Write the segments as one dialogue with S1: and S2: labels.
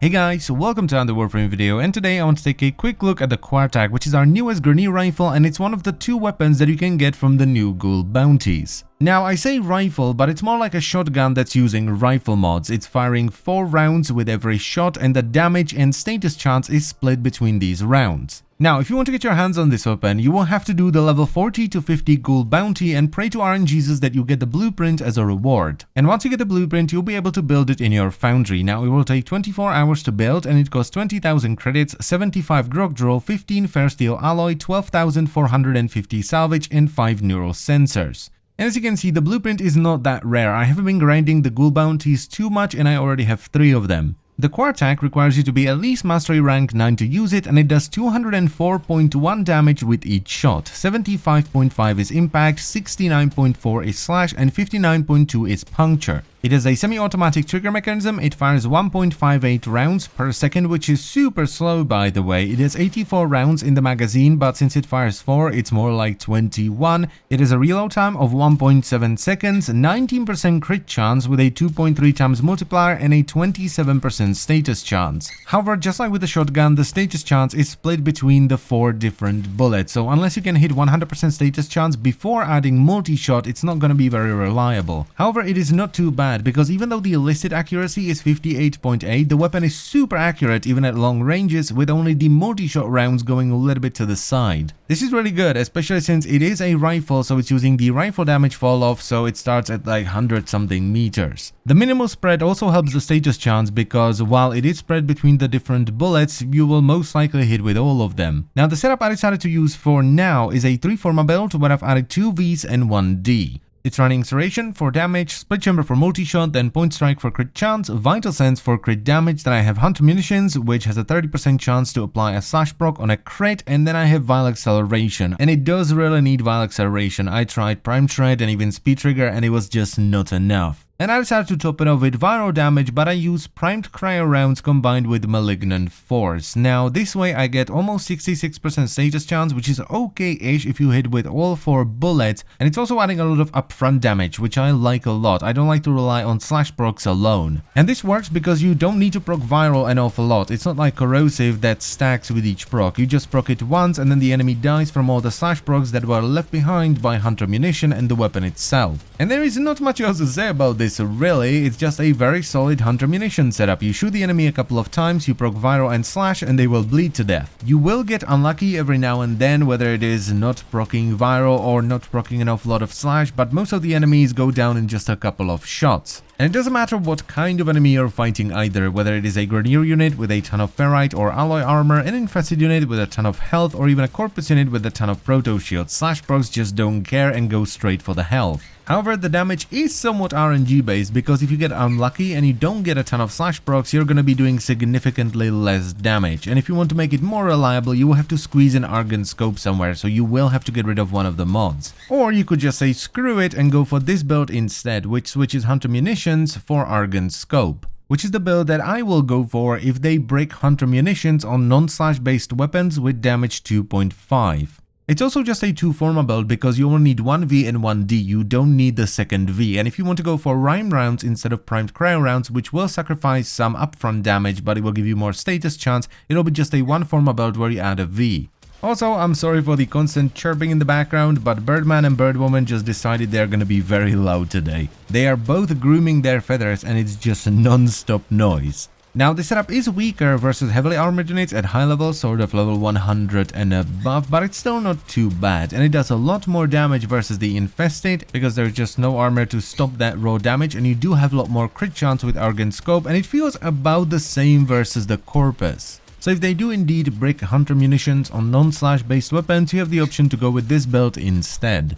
S1: Hey guys, so welcome to another Warframe video, and today I want to take a quick look at the Quartakk, which is our newest grenade rifle, and it's one of the two weapons that you can get from the new ghoul bounties. Now I say rifle, but it's more like a shotgun that's using rifle mods. It's firing 4 rounds with every shot, and the damage and status chance is split between these rounds. Now, if you want to get your hands on this weapon, you will have to do the level 40 to 50 ghoul bounty and pray to RNGesus that you get the blueprint as a reward. And once you get the blueprint, you'll be able to build it in your foundry. Now, it will take 24 hours to build, and it costs 20,000 credits, 75 grog drill, 15 fair steel alloy, 12,450 salvage, and 5 neural sensors. And as you can see, the blueprint is not that rare. I haven't been grinding the ghoul bounties too much, and I already have 3 of them. The Quartakk requires you to be at least mastery rank 9 to use it, and it does 204.1 damage with each shot. 75.5 is impact, 69.4 is slash, and 59.2 is puncture. It is a semi-automatic trigger mechanism. It fires 1.58 rounds per second, which is super slow by the way. It has 84 rounds in the magazine, but since it fires 4, it's more like 21. It has a reload time of 1.7 seconds, 19% crit chance with a 2.3 times multiplier, and a 27% status chance. However, just like with the shotgun, the status chance is split between the 4 different bullets, so unless you can hit 100% status chance before adding multi-shot, it's not going to be very reliable. However, it is not too bad, because even though the illicit accuracy is 58.8, the weapon is super accurate even at long ranges, with only the multi-shot rounds going a little bit to the side. This is really good, especially since it is a rifle, so it's using the rifle damage fall off, so it starts at like 100 something meters. The minimal spread also helps the status chance, because while it is spread between the different bullets, you will most likely hit with all of them. Now, the setup I decided to use for now is a 3 Forma build where I've added 2 Vs and 1 D. It's running Serration for damage, Split Chamber for multi-shot, then Point Strike for crit chance, Vital Sense for crit damage, then I have Hunter Munitions, which has a 30% chance to apply a slash proc on a crit, and then I have Vile Acceleration. And it does really need Vile Acceleration. I tried Prime Shred and even Speed Trigger, and it was just not enough. And I decided to top it off with viral damage, but I use primed cryo rounds combined with malignant force. Now this way I get almost 66% status chance, which is okay-ish if you hit with all 4 bullets, and it's also adding a lot of upfront damage, which I like a lot. I don't like to rely on slash procs alone. And this works because you don't need to proc viral an awful lot. It's not like corrosive that stacks with each proc. You just proc it once and then the enemy dies from all the slash procs that were left behind by Hunter Munition and the weapon itself. And there is not much else to say about this really. It's just a very solid Hunter Munition setup. You shoot the enemy a couple of times, you proc viral and slash, and they will bleed to death. You will get unlucky every now and then, whether it is not proccing viral or not proccing an awful lot of slash, but most of the enemies go down in just a couple of shots. And it doesn't matter what kind of enemy you're fighting either, whether it is a Grenadier unit with a ton of ferrite or alloy armor, an infested unit with a ton of health, or even a corpus unit with a ton of proto shield. Slash procs just don't care and go straight for the health. However, the damage is somewhat RNG based, because if you get unlucky and you don't get a ton of slash procs, you're going to be doing significantly less damage. And if you want to make it more reliable, you will have to squeeze an Argon scope somewhere, so you will have to get rid of one of the mods. Or you could just say screw it and go for this build instead, which switches Hunter Munitions for Argon scope, which is the build that I will go for if they break Hunter Munitions on non-slash based weapons with damage 2.5. It's also just a 2 Forma build because you only need 1 V and 1 D, you don't need the second V. And if you want to go for Rime rounds instead of primed cryo rounds, which will sacrifice some upfront damage but it will give you more status chance, it'll be just a 1 Forma build where you add a V. Also, I'm sorry for the constant chirping in the background, but Birdman and Birdwoman just decided they're gonna be very loud today. They are both grooming their feathers and it's just a non-stop noise. Now, the setup is weaker versus heavily armored units at high level, sort of level 100 and above, but it's still not too bad, and it does a lot more damage versus the infested, because there's just no armor to stop that raw damage, and you do have a lot more crit chance with Argon Scope, and it feels about the same versus the Corpus. So if they do indeed break Hunter Munitions on non-slash based weapons, you have the option to go with this build instead.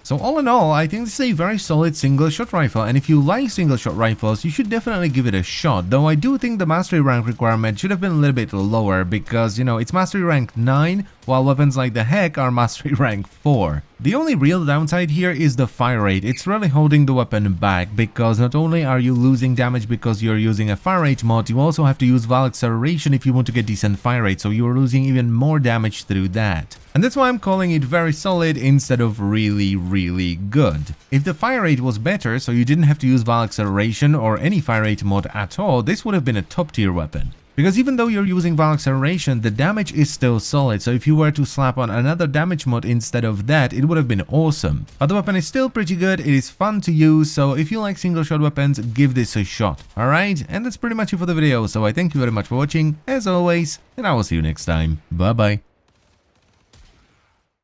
S1: So all in all, I think this is a very solid single shot rifle, and if you like single shot rifles, you should definitely give it a shot, though I do think the mastery rank requirement should have been a little bit lower, because, you know, it's mastery rank 9, while weapons like the Heck are mastery rank 4. The only real downside here is the fire rate. It's really holding the weapon back because not only are you losing damage because you're using a fire rate mod, you also have to use Val acceleration if you want to get decent fire rate, so you're losing even more damage through that. And that's why I'm calling it very solid instead of really good. If the fire rate was better, so you didn't have to use Val acceleration or any fire rate mod at all, this would have been a top tier weapon. Because even though you're using Val acceleration, the damage is still solid, so if you were to slap on another damage mod instead of that, it would have been awesome. But the weapon is still pretty good, it is fun to use, so if you like single shot weapons, give this a shot. Alright, and that's pretty much it for the video, so I thank you very much for watching, as always, and I will see you next time. Bye bye.